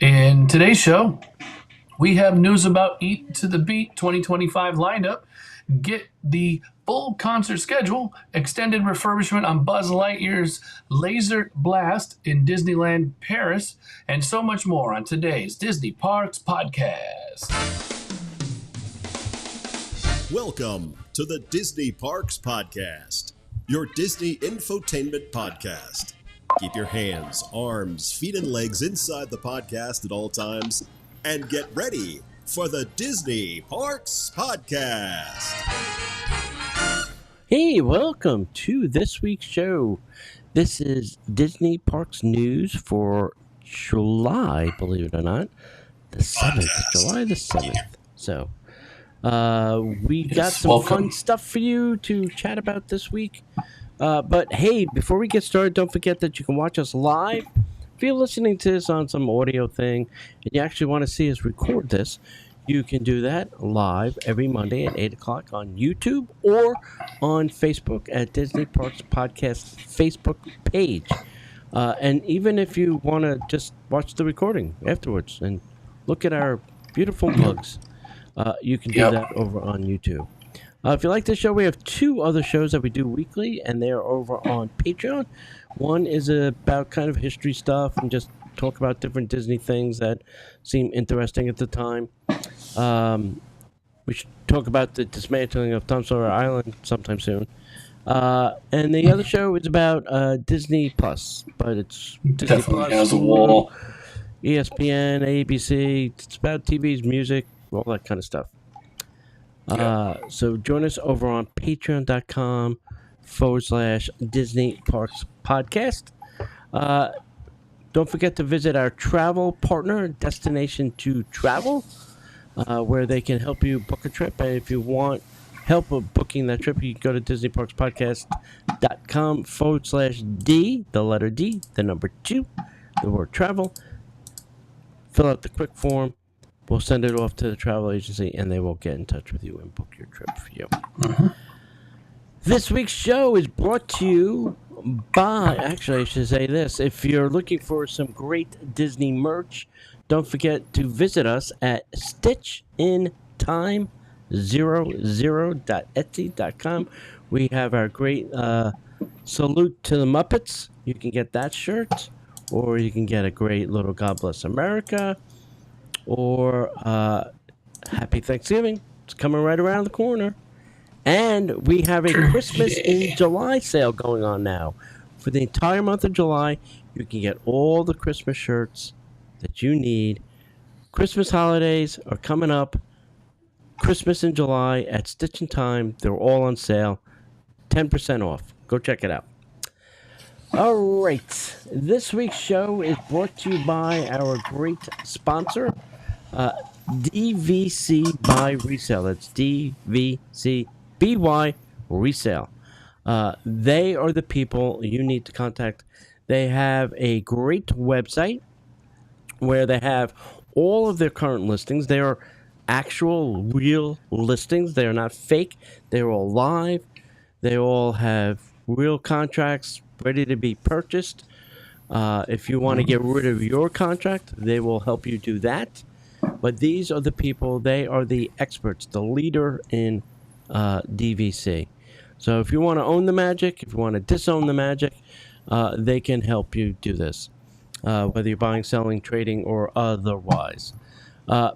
In today's show, we have news about Eat to the Beat 2025 lineup, get the full concert schedule, extended refurbishment on Buzz Lightyear's Laser Blast in Disneyland Paris, and so much more on today's Disney Parks Podcast. Welcome to the Disney Parks Podcast, your Disney infotainment podcast. Keep your hands, arms, feet, and legs inside the podcast at all times, and get ready for the Disney Parks Podcast. Hey, welcome to this week's show. This is Disney Parks news for July, believe it or not, the 7th, July the 7th. So, we got some fun stuff for you to chat about this week. But hey, before we get started, don't forget that you can watch us live. If you're listening to this on some audio thing and you actually want to see us record this, you can do that live every Monday at 8 o'clock on YouTube or on Facebook at Disney Parks Podcast Facebook page. And even if you want to just watch the recording afterwards and look at our beautiful mugs, you can do that over on YouTube. If you like this show, we have two other shows that we do weekly, and they are over on Patreon. One is about kind of history stuff and just talk about different Disney things that seem interesting at the time. We should talk about the dismantling of Tom Sawyer Island sometime soon. And the other show is about Disney Plus, but it's Disney Definitely Plus, has a wall. ESPN, ABC. It's about TV's music, all that kind of stuff. So join us over on patreon.com/Disney Parks Podcast. Don't forget to visit our travel partner, Destination to Travel, where they can help you book a trip. And if you want help with booking that trip, you can go to DisneyParksPodcast.com/D, the letter D, the number 2, the word travel. Fill out the quick form. We'll send it off to the travel agency, and they will get in touch with you and book your trip for you. Mm-hmm. This week's show is brought to you by, actually, I should say this. If you're looking for some great Disney merch, don't forget to visit us at stitchin time00.etsy.com. We have our great salute to the Muppets. You can get that shirt, or you can get a great little God Bless America, or Happy Thanksgiving. It's coming right around the corner. And we have a Christmas in July sale going on now. For the entire month of July, you can get all the Christmas shirts that you need. Christmas holidays are coming up. Christmas in July at Stitch in Time. They're all on sale. 10% off. Go check it out. All right. This week's show is brought to you by our great sponsor, DVC by Resale. That's DVC BY Resale. They are the people you need to contact. They have a great website where they have all of their current listings. They are actual, real listings. They are not fake. They're all live. They all have real contracts ready to be purchased. If you want to get rid of your contract, they will help you do that. But these are the people, they are the experts, the leader in DVC. So if you want to own the magic, if you want to disown the magic, they can help you do this, whether you're buying, selling, trading, or otherwise.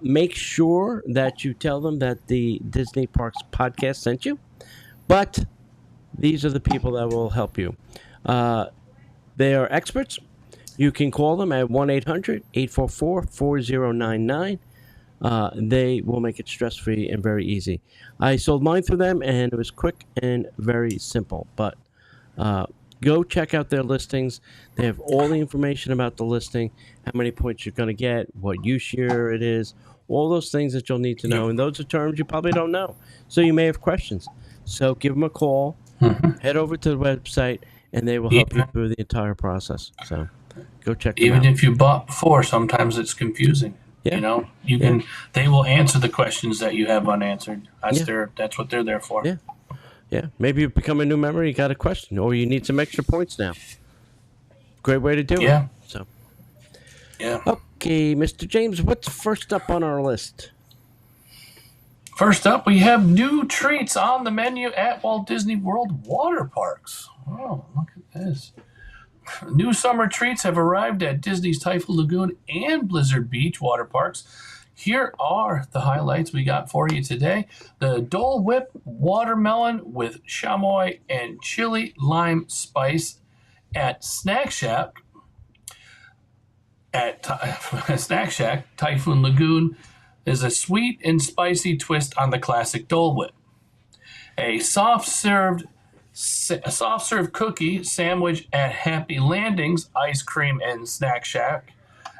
Make sure that you tell them that the Disney Parks Podcast sent you. But these are the people that will help you. They are experts. You can call them at 1-800-844-4099. They will make it stress-free and very easy. I sold mine through them, and it was quick and very simple. But go check out their listings. They have all the information about the listing, how many points you're going to get, what use year it is, all those things that you'll need to know. And those are terms you probably don't know. So you may have questions. So give them a call. Head over to the website, and they will help you through the entire process. So go check them out. Even if you bought before, sometimes it's confusing. Yeah. You know, you can. They will answer the questions that you have unanswered. That's what they're there for. Yeah. Yeah. Maybe you become a new member, you got a question, or you need some extra points now. Great way to do it. So. Yeah. Oh, Okay, Mr. James, what's first up on our list? First up, we have new treats on the menu at Walt Disney World water parks. Oh, look at this. New summer treats have arrived at Disney's Typhoon Lagoon and Blizzard Beach water parks. Here are the highlights we got for you today. The Dole Whip watermelon with chamoy and chili lime spice at Snack Shack. At Snack Shack, Typhoon Lagoon is a sweet and spicy twist on the classic Dole Whip. A soft serve cookie sandwich at Happy Landings Ice Cream and Snack Shack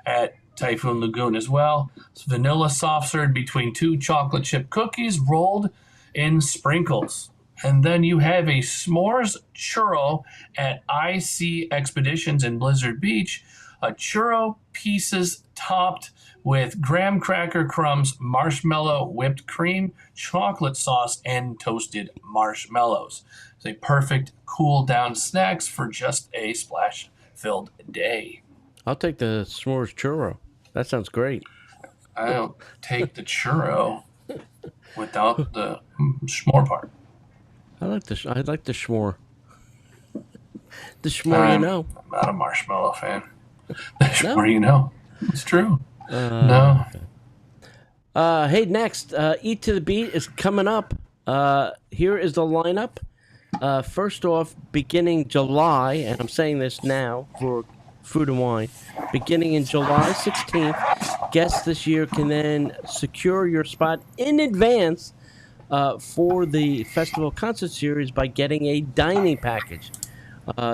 at Typhoon Lagoon as well. It's vanilla soft serve between two chocolate chip cookies rolled in sprinkles. And then you have a s'mores churro at IC Expeditions in Blizzard Beach. A churro pieces topped with graham cracker crumbs, marshmallow whipped cream, chocolate sauce, and toasted marshmallows. It's a perfect cool down snacks for just a splash-filled day. I'll take the s'mores churro. That sounds great. I'll take the churro without the s'more part. I like the s'more. The s'more, I'm not a marshmallow fan. The s'more, No? It's true. No. Hey, next, Eat to the Beat is coming up. Here is the lineup. First off, beginning July, and I'm saying this now for Food and Wine, beginning in July 16th, guests this year can then secure your spot in advance for the festival concert series by getting a dining package.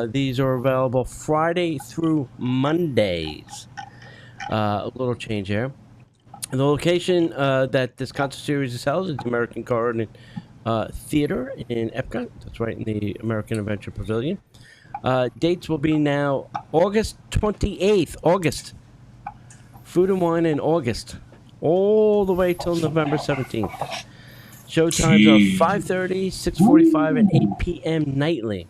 These are available Friday through Mondays. A little change here. And the location that this concert series is held is the American Garden Theater in Epcot. That's right in the American Adventure Pavilion. Dates will be now August 28th. August. Food and Wine in August. All the way till November 17th. Show times are 5:30, 6:45, and 8 p.m. nightly.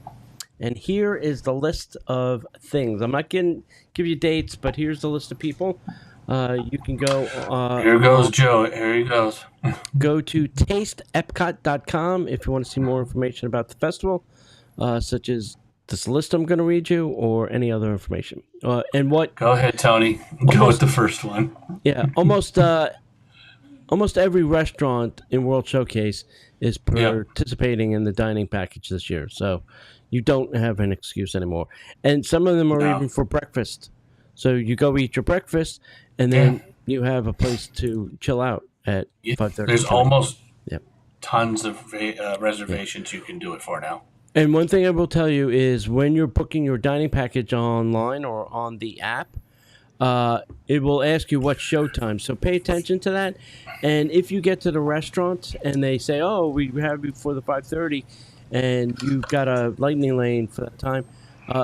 And here is the list of things. I'm not going to give you dates, but here's the list of people. You can go... Here goes Joe. Here he goes. Go to tasteepcot.com if you want to see more information about the festival, such as this list I'm going to read you or any other information. And what... Go ahead, Tony. Go with the first one. Yeah, almost every restaurant in World Showcase is participating in the dining package this year. So... you don't have an excuse anymore. And some of them are even for breakfast. So you go eat your breakfast, and then you have a place to chill out at 5:30. There's almost tons of reservations you can do it for now. And one thing I will tell you is when you're booking your dining package online or on the app, it will ask you what showtime. So pay attention to that. And if you get to the restaurant and they say, oh, we have you for the 5:30, and you've got a lightning lane for that time,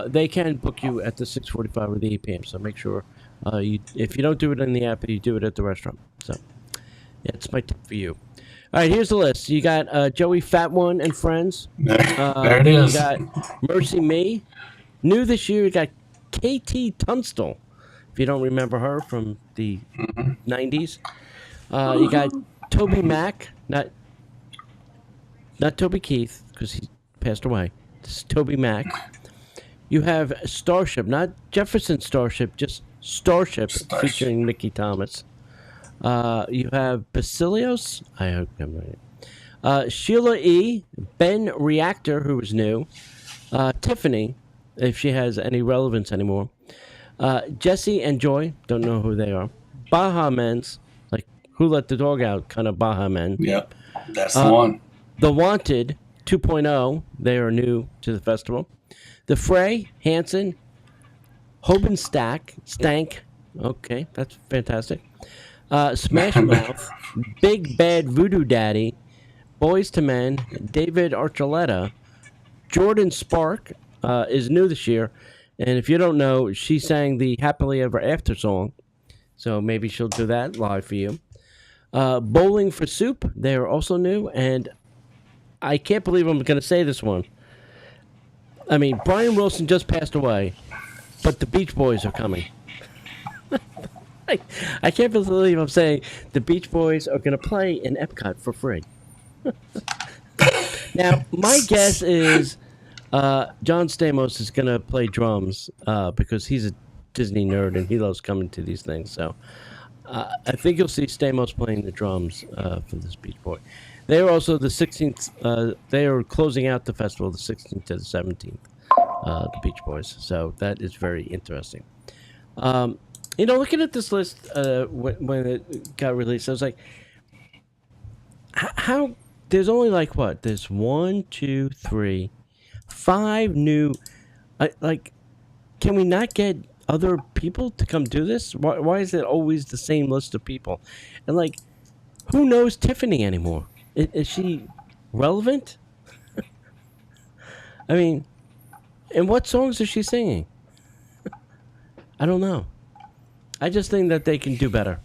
they can book you at the 6:45 or the 8 p.m. So make sure if you don't do it in the app, you do it at the restaurant. So it's my tip for you. All right, here's the list. You got Joey Fat One and Friends. There it is. You got Mercy Me. New this year, you got KT Tunstall. If you don't remember her from the 90s. You got Toby Mac, not Toby Keith, because he passed away. This is Toby Mac. You have Starship, not Jefferson Starship, just Starship. Featuring Mickey Thomas. You have Basilios. I hope I'm right. Sheila E. Ben Reactor, who is new. Tiffany, if she has any relevance anymore. Jesse and Joy, don't know who they are. Baha Men's, like Who Let the Dog Out, kind of Baha Men. Yep, that's the one. The Wanted 2.0, they are new to the festival. The Fray, Hanson, Hoban Stank, okay, that's fantastic. Smash Mouth, Big Bad Voodoo Daddy, Boys to Men, David Archuleta, Jordan Spark is new this year. And if you don't know, she sang the Happily Ever After song. So maybe she'll do that live for you. Bowling for Soup, they are also new. And I can't believe I'm going to say this one. I mean, Brian Wilson just passed away, but the Beach Boys are coming. I can't believe I'm saying the Beach Boys are going to play in Epcot for free. Now, my guess is John Stamos is going to play drums because he's a Disney nerd and he loves coming to these things. So I think you'll see Stamos playing the drums for this Beach Boy. They are also the 16th. They are closing out the festival the 16th to the 17th. The Beach Boys. So that is very interesting. Looking at this list when it got released, I was like, how? There's only like what? There's 1, 2, 3, 5 new. Can we not get other people to come do this? Why is it always the same list of people? And who knows Tiffany anymore? Is she relevant? I mean, and what songs is she singing? I don't know. I just think that they can do better.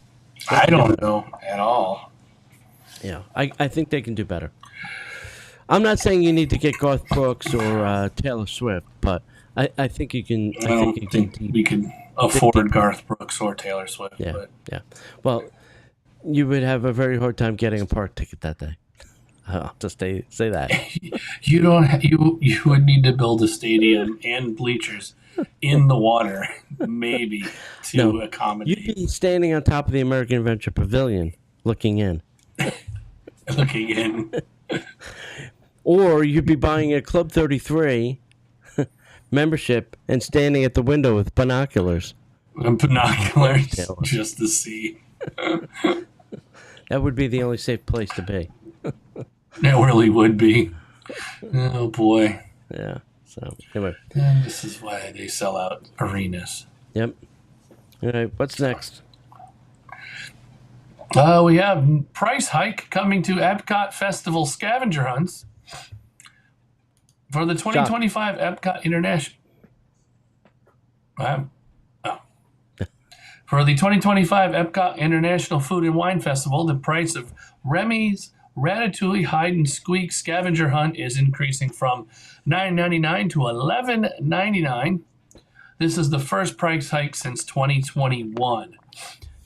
I don't know at all. Yeah, I think they can do better. I'm not saying you need to get Garth Brooks or Taylor Swift, but I think you can. I don't think we can afford Garth Brooks or Taylor Swift. Yeah, but. yeah. Well, you would have a very hard time getting a park ticket that day. I'll just say that. You don't. You would need to build a stadium and bleachers in the water, maybe to accommodate. You'd be standing on top of the American Adventure Pavilion, looking in. Looking in. Or you'd be buying a Club 33 membership and standing at the window with binoculars. And binoculars, just to see. That would be the only safe place to be. It really would be. Oh, boy. Yeah. So, anyway. And this is why they sell out arenas. Yep. All right. What's next? We have price hike coming to Epcot Festival scavenger hunts for the 2025 Epcot International. For the 2025 Epcot International Food and Wine Festival, the price of Remy's Ratatouille Hide and Squeak Scavenger Hunt is increasing from $9.99 to $11.99. This is the first price hike since 2021.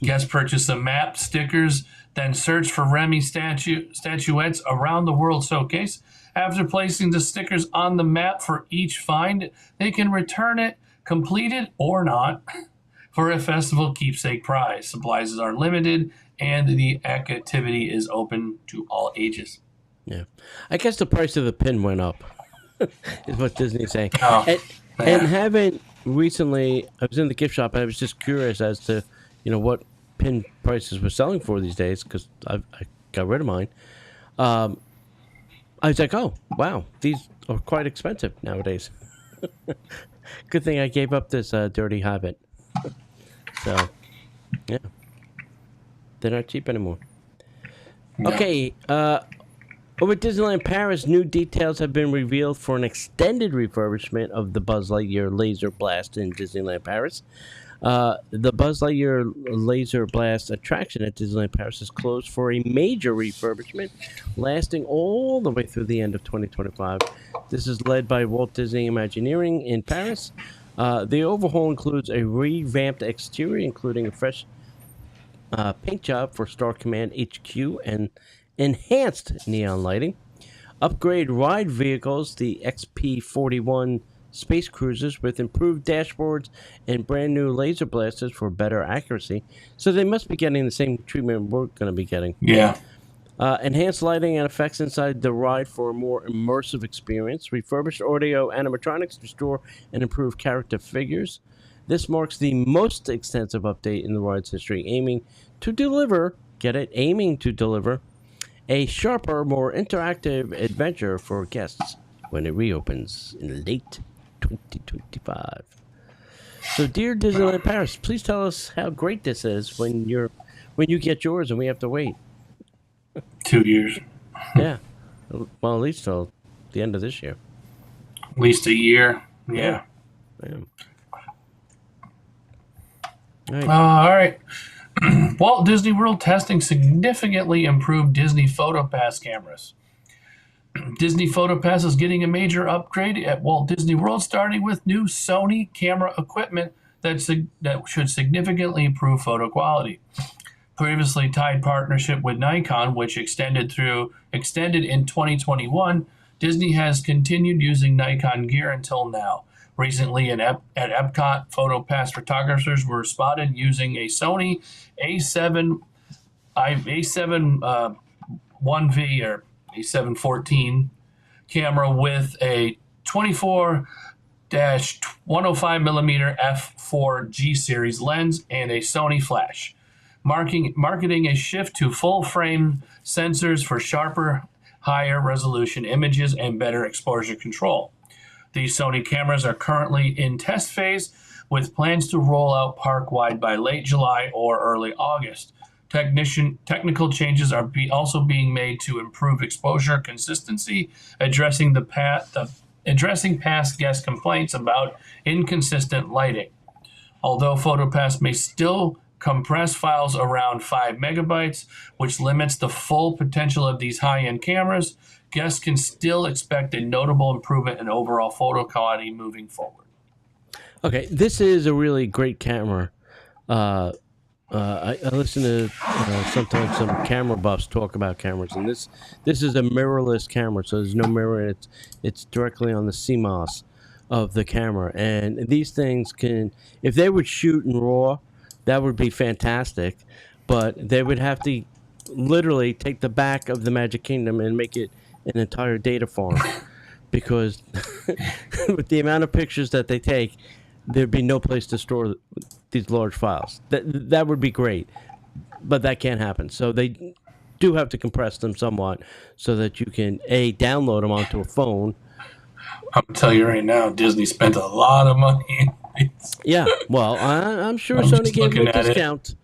Guests purchase a map, stickers, then search for Remy statuettes around the World Showcase. After placing the stickers on the map for each find, they can return it, completed or not, for a festival keepsake prize. Supplies are limited, and the activity is open to all ages. Yeah. I guess the price of the pin went up, is what Disney's saying. Oh, and haven't recently, I was in the gift shop, and I was just curious as to, what pin prices were selling for these days, because I got rid of mine. I was like, oh, wow, these are quite expensive nowadays. Good thing I gave up this dirty habit. So, yeah. They're not cheap anymore. No. Okay, over at Disneyland Paris, new details have been revealed for an extended refurbishment of the Buzz Lightyear Laser Blast in Disneyland Paris. The Buzz Lightyear Laser Blast attraction at Disneyland Paris is closed for a major refurbishment lasting all the way through the end of 2025. This is led by Walt Disney Imagineering in Paris. The overhaul includes a revamped exterior, including a fresh paint job for Star Command HQ and enhanced neon lighting. Upgrade ride vehicles, the XP-41 space cruisers with improved dashboards and brand new laser blasters for better accuracy. So they must be getting the same treatment we're going to be getting. Yeah. Enhanced lighting and effects inside the ride for a more immersive experience. Refurbished audio animatronics to restore and improve character figures. This marks the most extensive update in the ride's history, aiming to deliver a sharper, more interactive adventure for guests when it reopens in late 2025. So, dear Disneyland Paris, please tell us how great this is when you get yours and we have to wait. 2 years. Yeah. Well, at least till the end of this year. At least a year. Yeah. All right. Walt Disney World testing significantly improved Disney PhotoPass cameras. Disney PhotoPass is getting a major upgrade at Walt Disney World, starting with new Sony camera equipment that should significantly improve photo quality. Previously tied partnership with Nikon, which extended in 2021, Disney has continued using Nikon gear until now. Recently at Epcot, PhotoPass photographers were spotted using a Sony A7 1V or A714 camera with a 24-105mm f4 series lens and a Sony flash, marketing a shift to full-frame sensors for sharper, higher resolution images and better exposure control. These Sony cameras are currently in test phase with plans to roll out park-wide by late July or early August. Technical changes are also being made to improve exposure consistency, addressing past guest complaints about inconsistent lighting. Although PhotoPass may still compress files around 5 megabytes, which limits the full potential of these high-end cameras, guests can still expect a notable improvement in overall photo quality moving forward. Okay, this is a really great camera. I listen to sometimes some camera buffs talk about cameras, and this is a mirrorless camera, so there's no mirror. It's directly on the CMOS of the camera, and these things can, if they would shoot in RAW, that would be fantastic, but they would have to literally take the back of the Magic Kingdom and make it an entire data farm, because with the amount of pictures that they take, there'd be no place to store these large files. That would be great, but that can't happen. So they do have to compress them somewhat so that you can, download them onto a phone. I'm telling you right now, Disney spent a lot of money. Yeah, well, I'm sure Sony gave them a discount.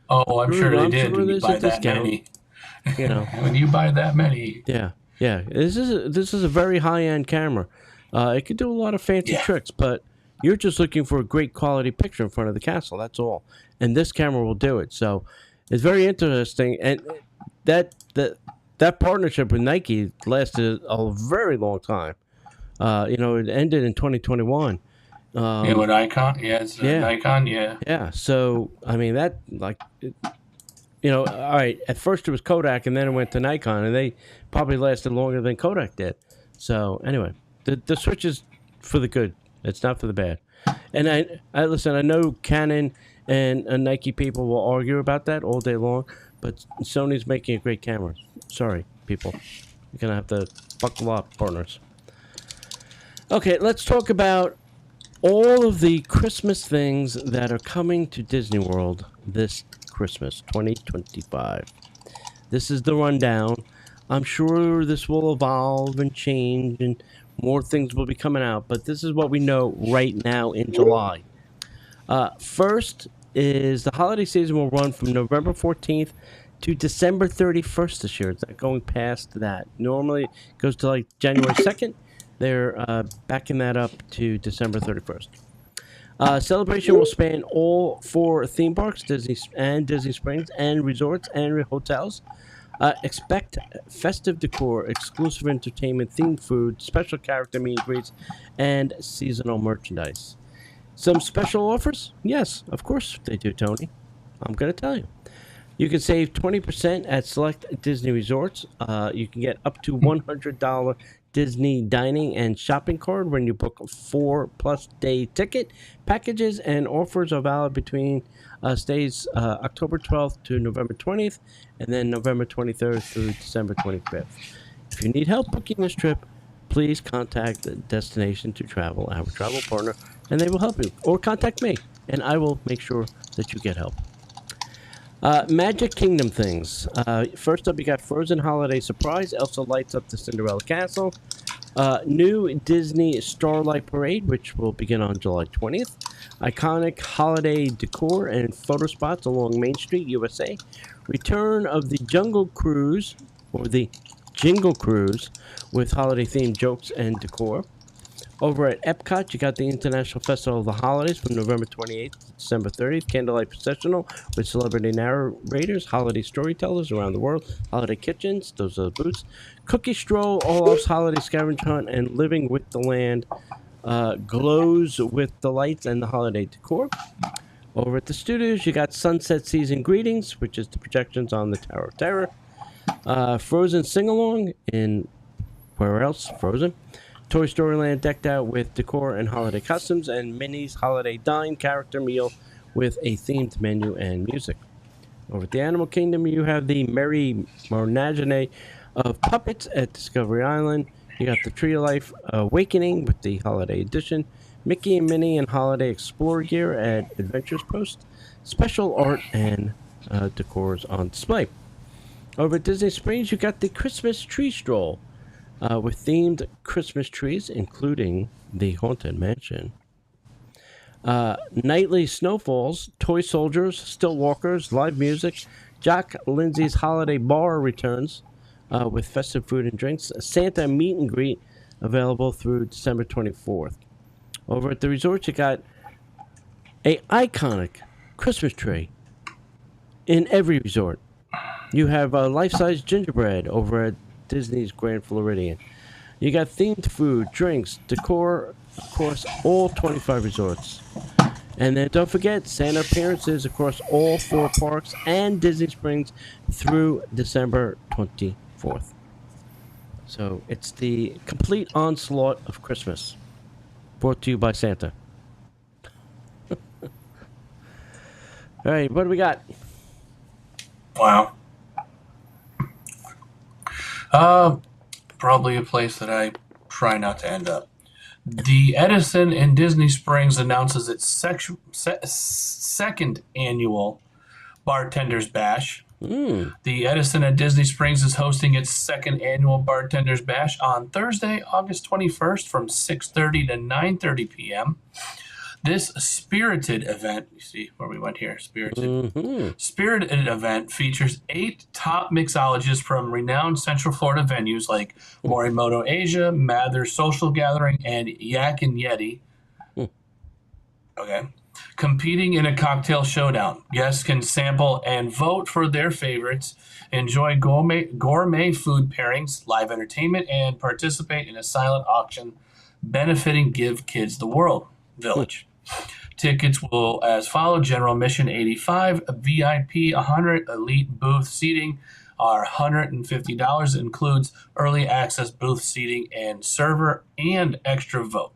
Oh, I'm sure they did. When you buy that many, you know, when you buy that many. Yeah. This is a very high-end camera. It could do a lot of fancy tricks, but you're just looking for a great quality picture in front of the castle. That's all, and this camera will do it. So it's very interesting, and that partnership with Nike lasted a very long time. It ended in 2021. With Nikon, Nikon, yeah. So I mean that, all right. At first it was Kodak, and then it went to Nikon, and they probably lasted longer than Kodak did. So anyway, the switch is for the good. It's not for the bad. And I listen. I know Canon and Nike people will argue about that all day long, but Sony's making a great camera. Sorry, people, you're gonna have to buckle up, partners. Okay, let's talk about all of the Christmas things that are coming to Disney World this Christmas 2025. This is the rundown. I'm sure this will evolve and change and more things will be coming out, but this is what we know right now in July. First is the holiday season will run from November 14th to December 31st this year. It's not going past that. Normally it goes to like January 2nd. They're backing that up to December 31st. Celebration will span all 4 theme parks, Disney Springs, and resorts and hotels. Expect festive decor, exclusive entertainment, themed food, special character meet and greets, and seasonal merchandise. Some special offers? Yes, of course they do, Tony. I'm going to tell you. You can save 20% at select Disney resorts. You can get up to $100 Disney dining and shopping card when you book a 4+ day ticket. Packages and offers are valid between stays October 12th to November 20th, and then November 23rd through December 25th. If you need help booking this trip, please contact the Destination to Travel, our travel partner, and they will help you. Or contact me, and I will make sure that you get help. Magic Kingdom things. First up, you got Frozen Holiday Surprise. Elsa lights up the Cinderella Castle. New Disney Starlight Parade, which will begin on July 20th. Iconic holiday decor and photo spots along Main Street, USA. Return of the Jungle Cruise, or the Jingle Cruise, with holiday-themed jokes and decor. Over at Epcot, you got the International Festival of the Holidays from November 28th to December 30th. Candlelight processional with celebrity narrators, holiday storytellers around the world, holiday kitchens, those are the booths, cookie stroll, Olaf's holiday scavenger hunt, and living with the land glows with the lights and the holiday decor. Over at the studios, you got Sunset Season Greetings, which is the projections on the Tower of Terror. Frozen Sing-Along in... Where else? Frozen. Toy Story Land decked out with decor and holiday costumes, and Minnie's Holiday Dine character meal with a themed menu and music. Over at the Animal Kingdom, you have the Merry Menagerie of Puppets at Discovery Island. You got the Tree of Life Awakening with the Holiday Edition. Mickey and Minnie and Holiday Explorer gear at Adventures Post. Special art and decors on display. Over at Disney Springs, you got the Christmas Tree Stroll with themed Christmas trees, including the Haunted Mansion. Nightly snowfalls, toy soldiers, still walkers, live music. Jack Lindsay's Holiday Bar returns with festive food and drinks. Santa meet and greet available through December 24th. Over at the resort, you got a iconic Christmas tree in every resort. You have a life-size gingerbread over at Disney's Grand Floridian. You got themed food, drinks, decor across all 25 resorts. And then don't forget Santa appearances across all 4 parks and Disney Springs through December 24th. So it's the complete onslaught of Christmas. Brought to you by Santa. All right, what do we got? Wow. Probably a place that I try not to end up. The Edison in Disney Springs announces its second annual Bartenders Bash. The Edison at Disney Springs is hosting its second annual Bartenders Bash on Thursday, August 21st from 6:30 to 9:30 p.m. This spirited event, you see where we went here, spirited event features 8 top mixologists from renowned Central Florida venues like Morimoto Asia, Mather's Social Gathering, and Yak and Yeti. Okay. Competing in a cocktail showdown. Guests can sample and vote for their favorites, enjoy gourmet food pairings, live entertainment, and participate in a silent auction benefiting Give Kids the World Village. Tickets will as follow: general admission $85, VIP $100, elite booth seating are $150. It includes early access booth seating and server and extra vote.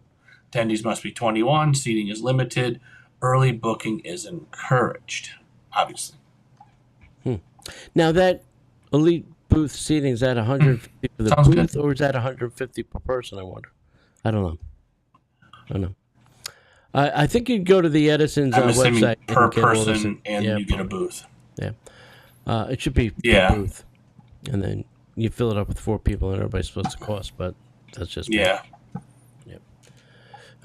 Attendees must be 21. Seating is limited. Early booking is encouraged, obviously. Now that elite booth seating, is that 150 for the Sounds booth, good. or is that 150 per person? I wonder. I don't know. I think you'd go to the Edison's I'm assuming website per and get all this person, and you get a booth. Yeah, it should be Yeah. per booth, and then you fill it up with 4 people, and everybody splits the cost. But that's just Yeah. Yep.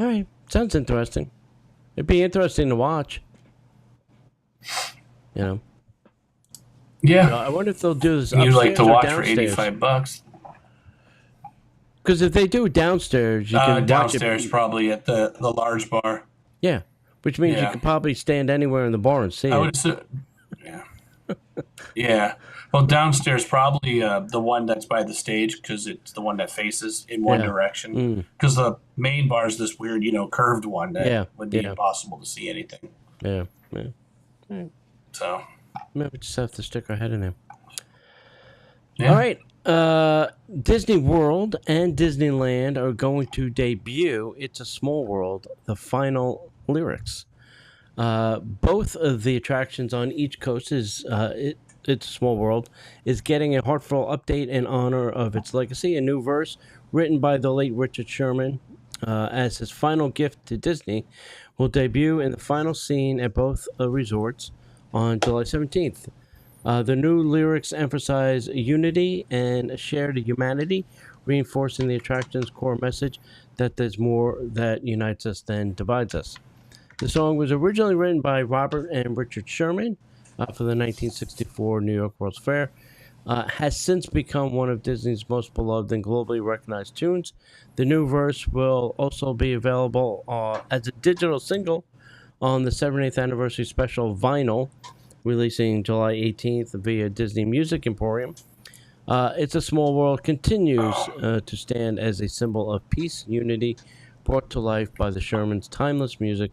All right, sounds interesting. It'd be interesting to watch. You know. Yeah. I wonder if they'll do this. You like to upstairs or watch for downstairs. $85. Because if they do it downstairs, you can Downstairs, watch it. probably at the large bar. Yeah, which means you Yeah. can probably stand anywhere in the bar and see I it. would assume. Yeah. Yeah. Well, downstairs, probably the one that's by the stage, because it's the one that faces in one Yeah. direction. Because the main bar is this weird, curved one that would be Yeah. impossible to see anything. Yeah. So, Maybe we just have to stick our head in there. yeah. All right. Disney World and Disneyland are going to debut It's a Small World, the final lyrics. Both of the attractions on each coast It's a Small World is getting a heartfelt update in honor of its legacy. A new verse written by the late Richard Sherman as his final gift to Disney will debut in the final scene at both resorts on July 17th. The new lyrics emphasize unity and shared humanity, reinforcing the attraction's core message that there's more that unites us than divides us. The song was originally written by Robert and Richard Sherman for the 1964 New York World's Fair. Has since become one of Disney's most beloved and globally recognized tunes. The new verse will also be available as a digital single on the 78th anniversary special vinyl, releasing July 18th via Disney Music Emporium. It's a Small World continues to stand as a symbol of peace, unity, brought to life by the Shermans' timeless music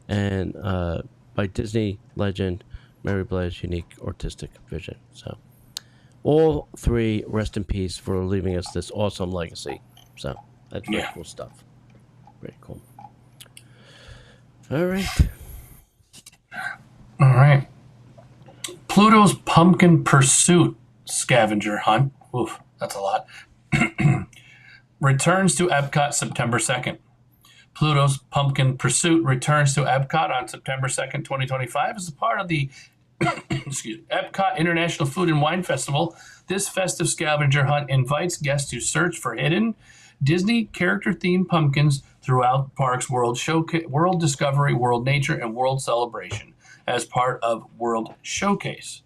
and by Disney legend Mary Blair's unique artistic vision. So, all three rest in peace for leaving us this awesome legacy. So, that's very cool stuff. Very cool. All right. All right. Pluto's Pumpkin Pursuit scavenger hunt. Oof, that's a lot. Returns to Epcot September 2nd. Pluto's Pumpkin Pursuit returns to Epcot on September 2nd, 2025 as a part of the Epcot International Food and Wine Festival. This festive scavenger hunt invites guests to search for hidden Disney character-themed pumpkins throughout the park's World Showcase, World Discovery, World Nature, and World Celebration as part of World Showcase.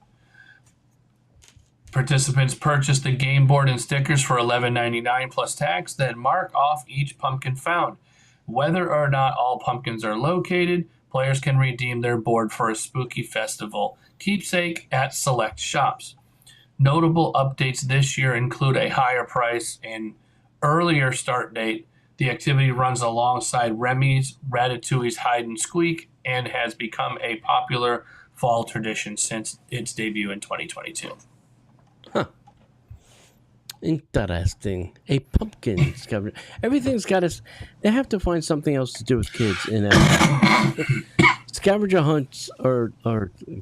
Participants purchase the game board and stickers for $11.99 plus tax, then mark off each pumpkin found. Whether or not all pumpkins are located, players can redeem their board for a spooky festival keepsake at select shops. Notable updates this year include a higher price and earlier start date. The activity runs alongside Remy's Ratatouille's Hide and Squeak and has become a popular fall tradition since its debut in 2022. Huh. Interesting. A pumpkin scavenger. Everything's got us. They have to find something else to do with kids in that. Scavenger hunts are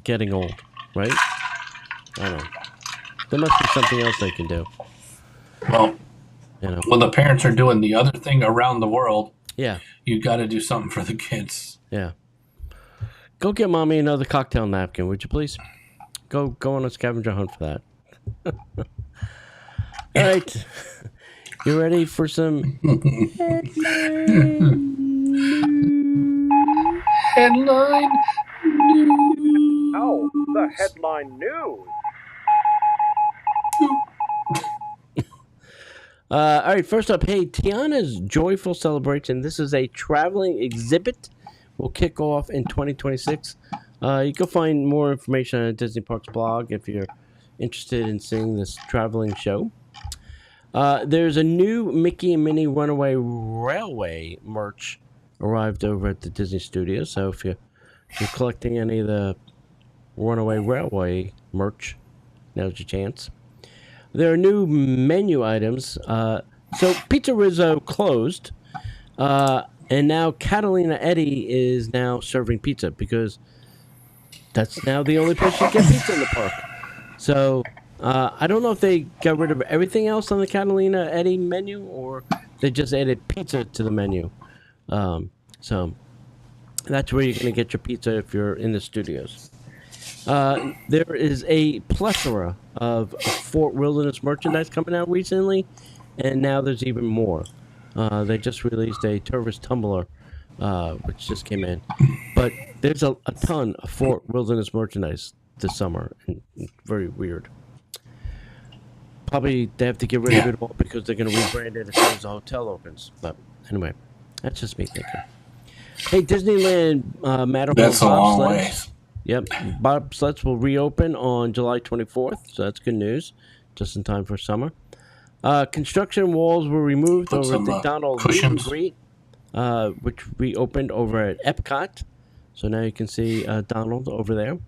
getting old, right? I don't know. There must be something else they can do. Well, when the parents are doing the other thing around the world, you got to do something for the kids. Yeah. Go get mommy another cocktail napkin, would you please? Go on a scavenger hunt for that. All right. You ready for some headline news? Oh, the headline news. All right, first up, hey, Tiana's Joyful Celebration. This is a traveling exhibit. Will kick off in 2026. You can find more information on Disney Parks blog if you're interested in seeing this traveling show. There's a new Mickey and Minnie Runaway Railway merch arrived over at the Disney Studios. So if you're collecting any of the Runaway Railway merch, now's your chance. There are new menu items. So Pizza Rizzo closed, and now Catalina Eddie is now serving pizza because that's now the only place you get pizza in the park. So I don't know if they got rid of everything else on the Catalina Eddie menu or they just added pizza to the menu. So that's where you're going to get your pizza if you're in the studios. There is a plethora of Fort Wilderness merchandise coming out recently, and now there's even more. They just released a Turvis tumbler, which just came in. But there's a ton of Fort Wilderness merchandise this summer, and very weird. Probably they have to get rid of it all because they're going to rebrand it as soon as the hotel opens. But anyway, that's just me thinking. Hey, Disneyland Matterhorn. That's a long way. Yep, bobsleds will reopen on July 24th, so that's good news, just in time for summer. Construction walls were removed over at the Donald Meet and Greet, which reopened over at Epcot, so now you can see Donald over there.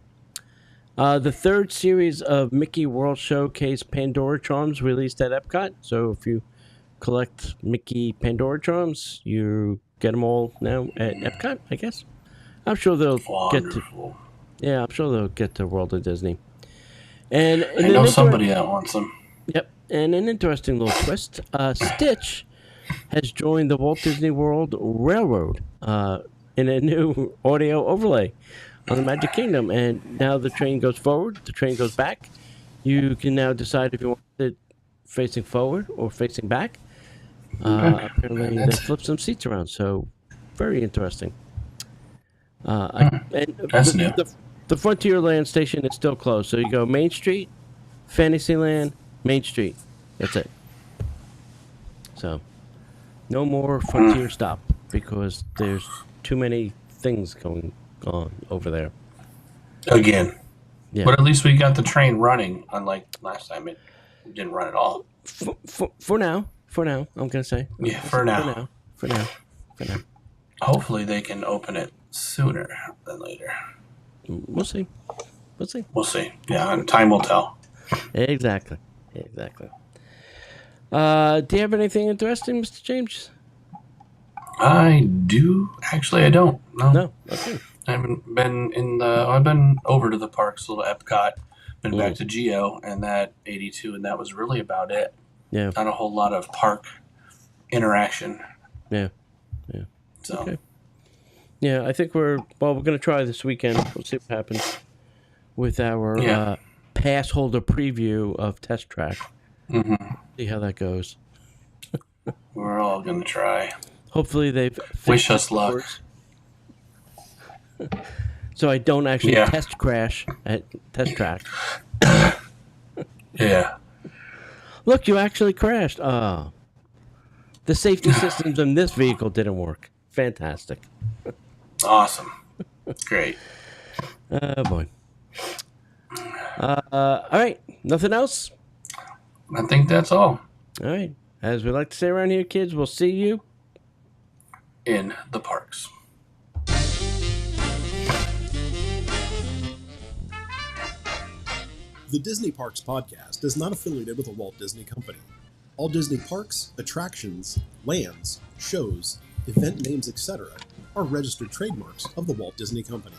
The third series of Mickey World Showcase Pandora Charms released at Epcot, so if you collect Mickey Pandora Charms, you get them all now at Epcot, I guess. I'm sure they'll get to... Yeah, I'm sure they'll get to World of Disney. And I know somebody that wants them. Yep, and an interesting little twist. Stitch has joined the Walt Disney World Railroad in a new audio overlay on the Magic Kingdom. And now the train goes forward, the train goes back. You can now decide if you want it facing forward or facing back. Apparently, they flip some seats around, so very interesting. That's new. The Frontierland station is still closed, so you go Main Street, Fantasyland, Main Street. That's it. So, no more Frontier stop because there's too many things going on over there. Again. Yeah. But at least we got the train running, unlike last time it didn't run at all. For now, I'm going to say. Yeah, for now. for now. Hopefully they can open it sooner than later. We'll see. We'll see. We'll see. Yeah, and time will tell. Exactly. Do you have anything interesting, Mr. James? I do. Actually, I don't. No. Okay. I haven't been I've been over to the parks, little Epcot, been back to Geo and that 82, and that was really about it. Yeah. Not a whole lot of park interaction. Yeah. So. Okay. Yeah, I think we're going to try this weekend. We'll see what happens with our pass holder preview of Test Track. Mm-hmm. See how that goes. We're all going to try. Hopefully they've wish us luck. So I don't actually test crash at Test Track. Yeah. Look, you actually crashed. The safety systems in this vehicle didn't work. Fantastic. Awesome. Great. Oh, boy. All right. Nothing else? I think that's all. All right. As we like to say around here, kids, we'll see you in the parks. The Disney Parks podcast is not affiliated with the Walt Disney Company. All Disney parks, attractions, lands, shows, event names, etc. are registered trademarks of the Walt Disney Company.